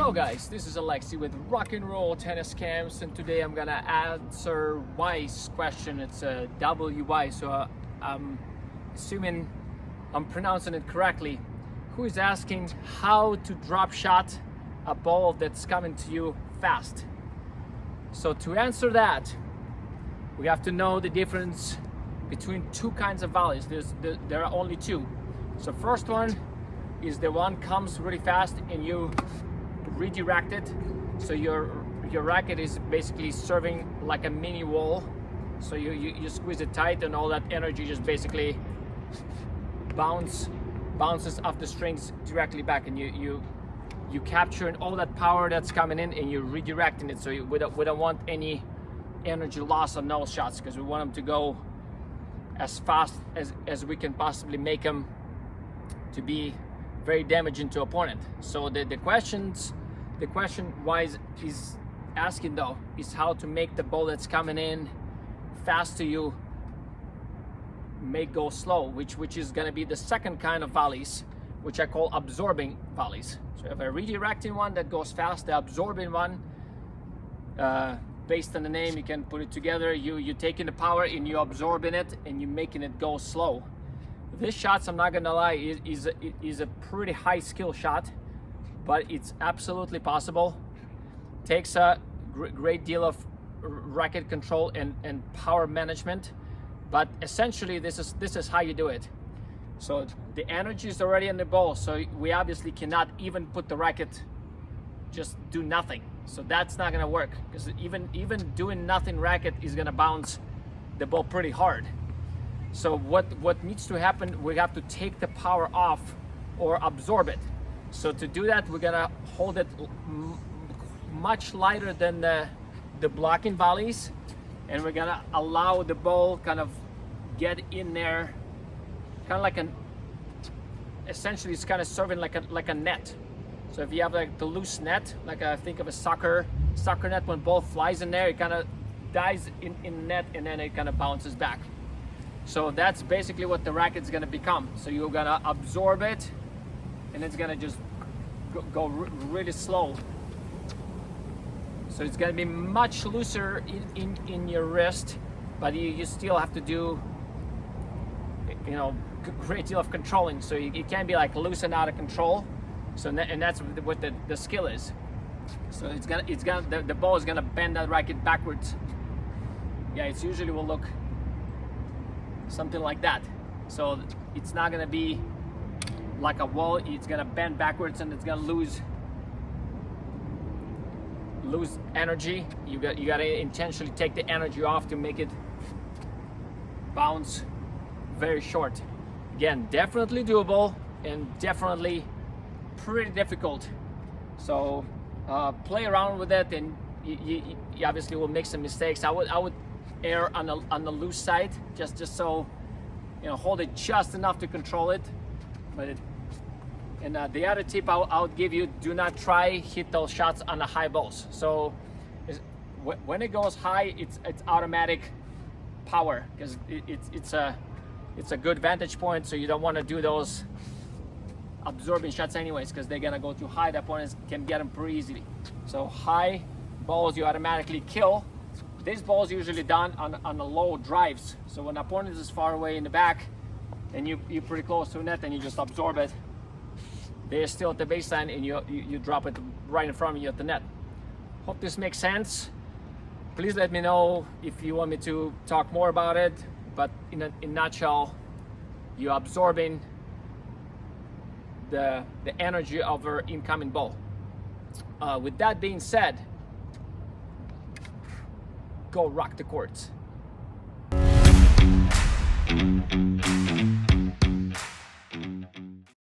Hello guys, this is Alexi with Rock and Roll Tennis Camps, and today I'm gonna answer Y's question. It's a WY, so I'm assuming I'm pronouncing it correctly. Who is asking how to drop shot a ball that's coming to you fast? So to answer that, we have to know the difference between two kinds of volleys. There are only two. So first one is the one comes really fast and you redirect it, so your racket is basically serving like a mini wall, so you squeeze it tight and all that energy just basically bounces off the strings directly back, and you capturing all that power that's coming in and you're redirecting it. So we don't want any energy loss on those shots, because we want them to go as fast as we can possibly make them to be very damaging to opponent. So the question Y is asking though is how to make the ball that's coming in fast to you make go slow, which is going to be the second kind of volleys, which I call absorbing volleys. So if a redirecting one that goes fast, the absorbing one, based on the name, you can put it together. You're taking the power and you're absorbing it and you're making it go slow. This shot, I'm not gonna lie, is a pretty high skill shot, but it's absolutely possible. Takes a great deal of racket control and power management, but essentially this is how you do it. So the energy is already in the ball, so we obviously cannot even put the racket just do nothing. So that's not gonna work, because even doing nothing racket is gonna bounce the ball pretty hard. So what needs to happen, we have to take the power off or absorb it. So to do that, we're gonna hold it much lighter than the blocking volleys, and we're gonna allow the ball kind of get in there, kind of like essentially it's kind of serving like a net. So if you have like the loose net, like think of a soccer net, when ball flies in there, it kind of dies in net and then it kind of bounces back. So that's basically what the racket's gonna become. So you're gonna absorb it and it's gonna just go really slow. So it's gonna be much looser in your wrist, but you still have to do, great deal of controlling. So you can't be like loose and out of control. So and that's what the skill is. So the ball is gonna bend that racket backwards. Yeah, it usually will look something like that. So it's not gonna be like a wall, it's gonna bend backwards and it's gonna lose energy. You gotta intentionally take the energy off to make it bounce very short. Again, definitely doable and definitely pretty difficult. So play around with it, and you obviously will make some mistakes. I would err on the loose side, just so hold it just enough to control it. But the other tip I would give you: do not try hit those shots on the high balls. So when it goes high, it's automatic power, because it's a good vantage point. So you don't want to do those absorbing shots anyways, because they're gonna go too high. The opponents can get them pretty easily. So high balls you automatically kill. This ball is usually done on the low drives. So when the opponent is far away in the back and you're pretty close to the net, and you just absorb it, they're still at the baseline and you drop it right in front of you at the net. Hope this makes sense. Please let me know if you want me to talk more about it, but in a nutshell, you're absorbing the energy of your incoming ball. With that being said, go rock the courts.